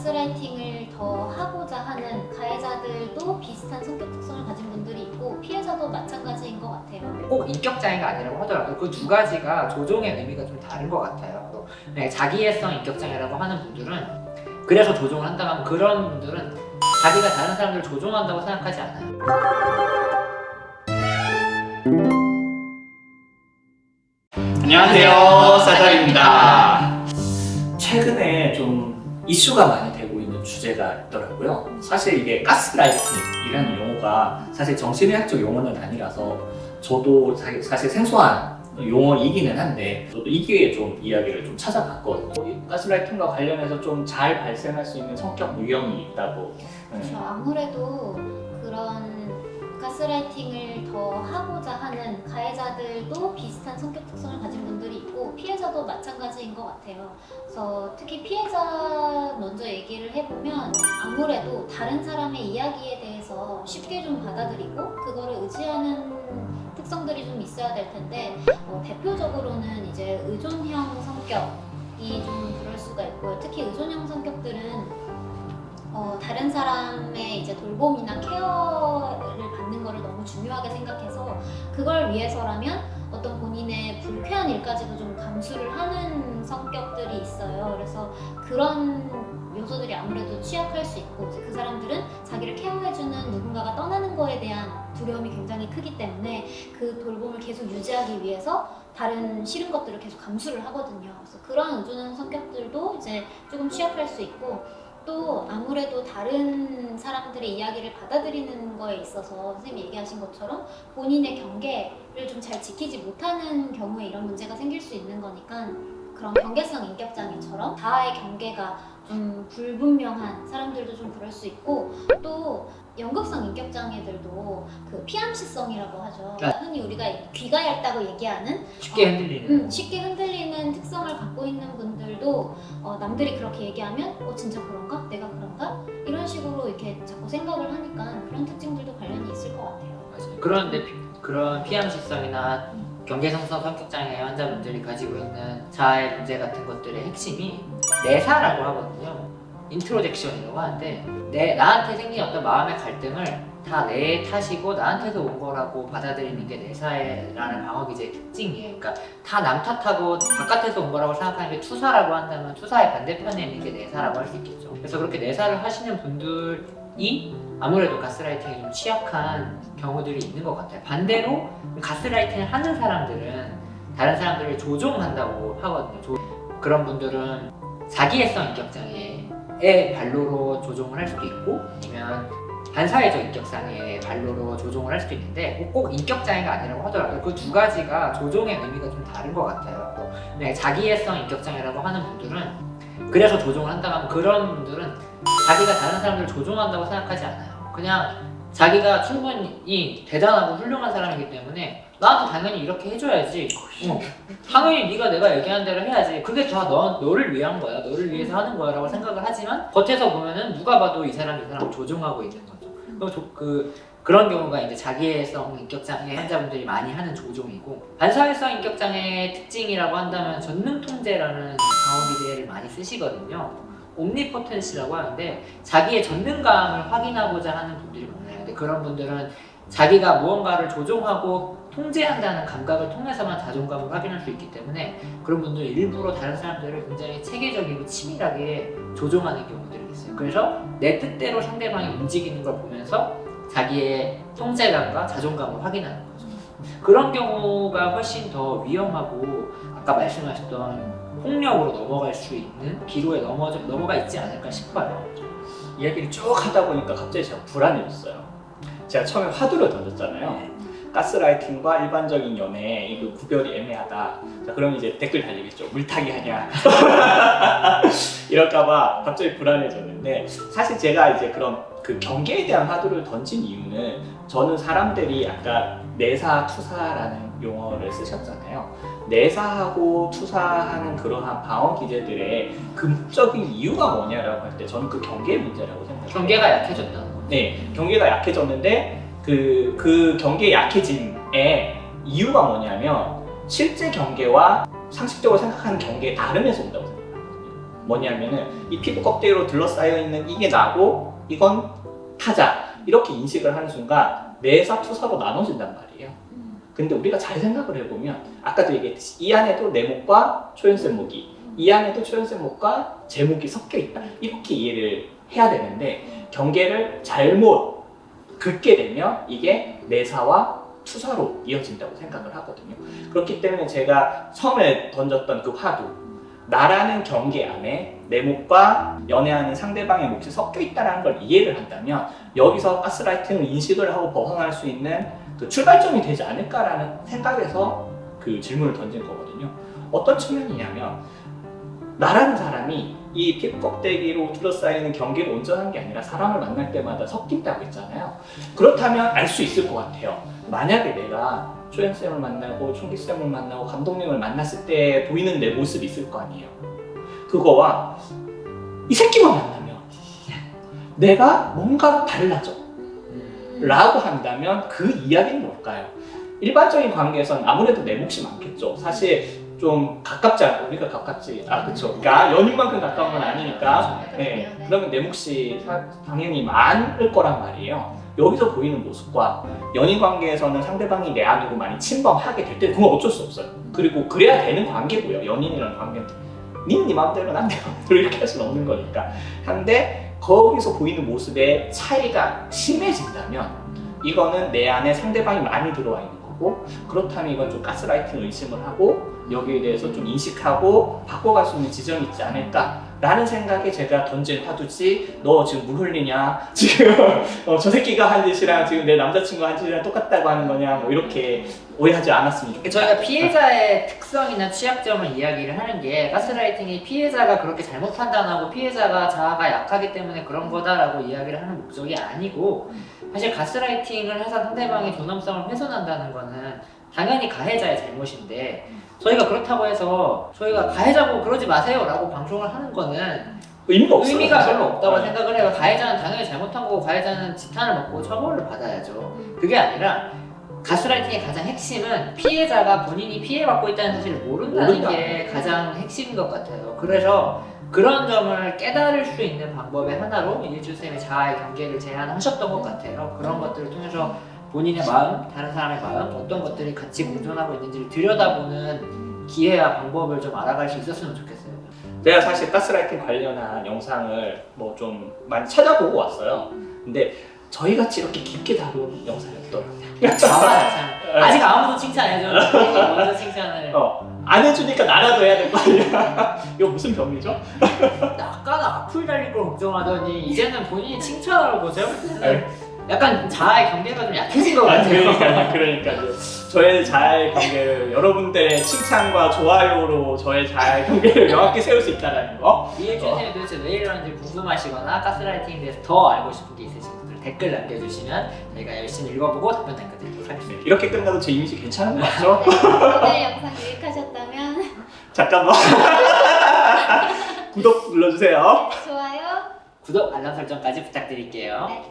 가스라이팅을 더 하고자 하는 가해자들도 비슷한 성격 특성을 가진 분들이 있고 피해자도 마찬가지인 것 같아요. 꼭 인격장애가 아니라고 하더라도 그 두 가지가 조종의 의미가 좀 다른 것 같아요. 자기애성 인격장애라고 하는 분들은 그래서 조종을 한다고 하면 그런 분들은 자기가 다른 사람들을 조종한다고 생각하지 않아요. 안녕하세요, 사장입니다. 최근에 좀 이슈가 많이 되고 있는 주제가 있더라고요. 사실 이게 가스라이팅이라는 용어가 사실 정신의학적 용어는 아니라서 저도 사실 생소한 용어이기는 한데 저도 이 기회에 좀 이야기를 좀 찾아봤거든요. 이 가스라이팅과 관련해서 좀 잘 발생할 수 있는 성격 유형이 있다고. 그렇죠. 아무래도 그런 가스라이팅을 더 하고자 하는 가해자들도 비슷한 성격 특성을 가진 분들이 있고 피해자도 마찬가지인 것 같아요. 그래서 특히 피해자 먼저 얘기를 해보면 아무래도 다른 사람의 이야기에 대해서 쉽게 좀 받아들이고 그거를 의지하는 특성들이 좀 있어야 될 텐데 대표적으로는 이제 의존형 성격이 좀 그럴 수가 있고요. 특히 의존형 성격들은 다른 사람의 이제 돌봄이나 케어를 받는 거를 너무 중요하게 생각해서 그걸 위해서라면 어떤 본인의 불쾌한 일까지도 좀 감수를 하는 성격들이 있어요. 그래서 그런 요소들이 아무래도 취약할 수 있고 이제 그 사람들은 자기를 케어해주는 누군가가 떠나는 거에 대한 두려움이 굉장히 크기 때문에 그 돌봄을 계속 유지하기 위해서 다른 싫은 것들을 계속 감수를 하거든요. 그래서 그런 의존형 성격들도 이제 조금 취약할 수 있고 또 아무래도 다른 사람들의 이야기를 받아들이는 거에 있어서 선생님이 얘기하신 것처럼 본인의 경계를 좀 잘 지키지 못하는 경우에 이런 문제가 생길 수 있는 거니까 그런 경계성 인격장애처럼 자아의 경계가 좀 불분명한 사람들도 좀 그럴 수 있고 또 연극성 인격장애들도 그 피암시성이라고 하죠. 흔히 우리가 귀가 얇다고 얘기하는 쉽게 흔들리는 쉽게 흔들리는 특성을 갖고 있는 분들도 남들이 그렇게 얘기하면 진짜 그런가? 내가 그런가? 이런 식으로 이렇게 자꾸 생각을 하니까 그런 특징들도 관련이 있을 것 같아요. 맞아요. 그런데 그런 피암시성이나 경계성성 성격장애 환자분들이 가지고 있는 자아의 문제 같은 것들의 핵심이 내사라고 하거든요. 인트로젝션이라고 하는데 나한테 생긴 어떤 마음의 갈등을 다 내 탓이고 나한테서 온 거라고 받아들이는 게 내사라는 방어기제의 특징이에요. 그러니까 다 남 탓하고 바깥에서 온 거라고 생각하는 게 투사라고 한다면 투사의 반대편에 있는 게 내사라고 할 수 있겠죠. 그래서 그렇게 내사를 하시는 분들이 아무래도 가스라이팅에 좀 취약한 경우들이 있는 것 같아요. 반대로 가스라이팅을 하는 사람들은 다른 사람들을 조종한다고 하거든요. 그런 분들은 자기애성 인격장애의 발로로 조종을 할 수도 있고 아니면 반사회적 인격장애의 발로로 조종을 할 수도 있는데 꼭 인격장애가 아니라고 하더라고요. 그 두 가지가 조종의 의미가 좀 다른 것 같아요. 자기애성 인격장애라고 하는 분들은 그래서 조종을 한다고 하면 그런 분들은 자기가 다른 사람들을 조종한다고 생각하지 않아요. 그냥 자기가 충분히 대단하고 훌륭한 사람이기 때문에 나한테 당연히 이렇게 해줘야지. 당연히 네가 내가 얘기한 대로 해야지. 그게 다 너를 위한 거야. 너를 위해서 하는 거야 라고 생각을 하지만 겉에서 보면은 누가 봐도 이 사람을 조종하고 있는 거죠. 그런 경우가 이제 자기애성 인격장애 환자분들이 많이 하는 조종이고 반사회성 인격장애의 특징이라고 한다면 전능통제라는 방어기제를 많이 쓰시거든요. 옴니포텐시라고 하는데 자기의 전능감을 확인하고자 하는 분들이 많아요. 근데 그런 분들은 자기가 무언가를 조종하고 통제한다는 감각을 통해서만 자존감을 확인할 수 있기 때문에 그런 분들은 일부러 다른 사람들을 굉장히 체계적이고 치밀하게 조종하는 경우들이 있어요. 그래서 내 뜻대로 상대방이 움직이는 걸 보면서 자기의 통제감과 자존감을 확인하는 거죠. 그런 경우가 훨씬 더 위험하고 아까 말씀하셨던 폭력으로 넘어갈 수 있는 기로에 넘어가 있지 않을까 싶어요. 이야기를 쭉 하다 보니까 갑자기 제가 불안해졌어요. 제가 처음에 화두를 던졌잖아요. 가스라이팅과 일반적인 연애 이거 구별이 애매하다. 자, 그럼 이제 댓글 달리겠죠. 물타기 하냐. 이럴까봐 갑자기 불안해졌는데 사실 제가 이제 그런 그 경계에 대한 화두를 던진 이유는 저는 사람들이 아까 내사, 투사라는 용어를 쓰셨잖아요. 내사하고 투사하는 그러한 방어 기제들의 근본적인 이유가 뭐냐라고 할 때 저는 그 경계의 문제라고 생각해요. 경계가 약해졌다는 거죠. 네, 경계가 약해졌는데 그 경계 약해짐의 이유가 뭐냐면 실제 경계와 상식적으로 생각하는 경계의 다름에서 온다고 생각해요. 뭐냐면은 이 피부 껍데기로 둘러싸여 있는 이게 나고 이건 타자 이렇게 인식을 하는 순간 내사 투사로 나눠진단 말이에요. 근데 우리가 잘 생각을 해보면 아까도 얘기했듯이 이 안에도 내목과 초연성 목이 이 안에도 초연성 목과 제목이 섞여 있다 이렇게 이해를 해야 되는데 경계를 잘못 긋게 되면 이게 내사와 투사로 이어진다고 생각을 하거든요. 그렇기 때문에 제가 처음에 던졌던 그 화두 나라는 경계 안에 내목과 연애하는 상대방의 몫이 섞여 있다는 걸 이해를 한다면 여기서 가스라이팅을 인식을 하고 벗어날 수 있는 그 출발점이 되지 않을까라는 생각에서 그 질문을 던진 거거든요. 어떤 측면이냐면 나라는 사람이 이 피부 껍데기로 둘러싸이는 경계를 온전한 게 아니라 사람을 만날 때마다 섞인다고 했잖아요. 그렇다면 알 수 있을 것 같아요. 만약에 내가 초연쌤을 만나고 총기쌤을 만나고 감독님을 만났을 때 보이는 내 모습이 있을 거 아니에요. 그거와 이 새끼만 만나면 내가 뭔가 달라져 라고 한다면 그 이야기는 뭘까요? 일반적인 관계에서는 아무래도 내 몫이 많겠죠. 사실 좀 가깝지 않고 우리가 가깝지 그쵸. 그러니까 연인만큼 가까운 건 아니니까 네. 그러면 내 몫이 당연히 많을 거란 말이에요. 여기서 보이는 모습과 연인 관계에서는 상대방이 내 안으로 많이 침범하게 될 때 그건 어쩔 수 없어요. 그리고 그래야 되는 관계고요. 연인이라는 관계는 네 마음대로 난 내 마음대로 이렇게 할 수는 없는 거니까. 한데 거기서 보이는 모습의 차이가 심해진다면 이거는 내 안에 상대방이 많이 들어와 있는 거고 그렇다면 이건 좀 가스라이팅 의심을 하고 여기에 대해서 좀 인식하고 바꿔갈 수 있는 지점이 있지 않을까라는 생각에 제가 던진 화두지 너 지금 물 흘리냐 지금 저 새끼가 한 짓이랑 지금 내 남자친구가 한 짓이랑 똑같다고 하는 거냐 뭐 이렇게 오해하지 않았으면 좋겠다. 저희가 피해자의 특성이나 취약점을 이야기를 하는 게 가스라이팅이 피해자가 그렇게 잘못 판단하고 피해자가 자아가 약하기 때문에 그런 거다라고 이야기를 하는 목적이 아니고 사실 가스라이팅을 해서 상대방의 존엄성을 훼손한다는 거는 당연히 가해자의 잘못인데 저희가 그렇다고 해서 저희가 가해자고 그러지 마세요 라고 방송을 하는 거는 의미가 없어요. 의미가 사실. 별로 없다고 네. 생각을 해요. 가해자는 당연히 잘못한 거고 가해자는 지탄을 먹고 처벌을 받아야죠. 그게 아니라 가스라이팅의 가장 핵심은 피해자가 본인이 피해받고 있다는 사실을 모른다는 게 가장 핵심인 것 같아요. 그래서 그런 점을 깨달을 수 있는 방법의 하나로 일주쌤이 자아의 경계를 제안하셨던 것 같아요. 그런 것들을 통해서 본인의 마음, 다른 사람의 마음, 어떤 것들이 같이 공존하고 있는지를 들여다보는 기회와 방법을 좀 알아갈 수 있었으면 좋겠어요. 제가 사실 가스라이팅 관련한 영상을 뭐 좀 많이 찾아보고 왔어요. 근데 저희 같이 이렇게 깊게 다룬 영상이 없더라고요. 자아가 참 아직 아무도 칭찬 안 해줬는데 먼저 칭찬을 안 해주니까 나라도 해야 될 거 아니야. 이거 무슨 병이죠? 아까는 악플 달릴 걸 걱정하더니 이제는 본인이 칭찬하라고 제가 볼 때는 약간 자아의 경계가 좀 약해진 것 같아요. 그러니까요. 저의 자아의 경계를 여러분들의 칭찬과 좋아요로 저의 자아의 경계를 명확히 세울 수 있다는 거. 이해준쌤이 도대체 왜 이러는지 궁금하시거나 가스라이팅에 대해서 더 알고 싶은 게 있으신 분들 댓글 남겨주시면 저희가 열심히 읽어보고 답변 남겨드리도록 하겠습니다. 이렇게 끝나도 제 이미지 괜찮은 거 맞죠? 오늘 영상 유익하셨다면 잠깐만. 구독 눌러주세요. 좋아요. 구독, 알람 설정까지 부탁드릴게요. 네.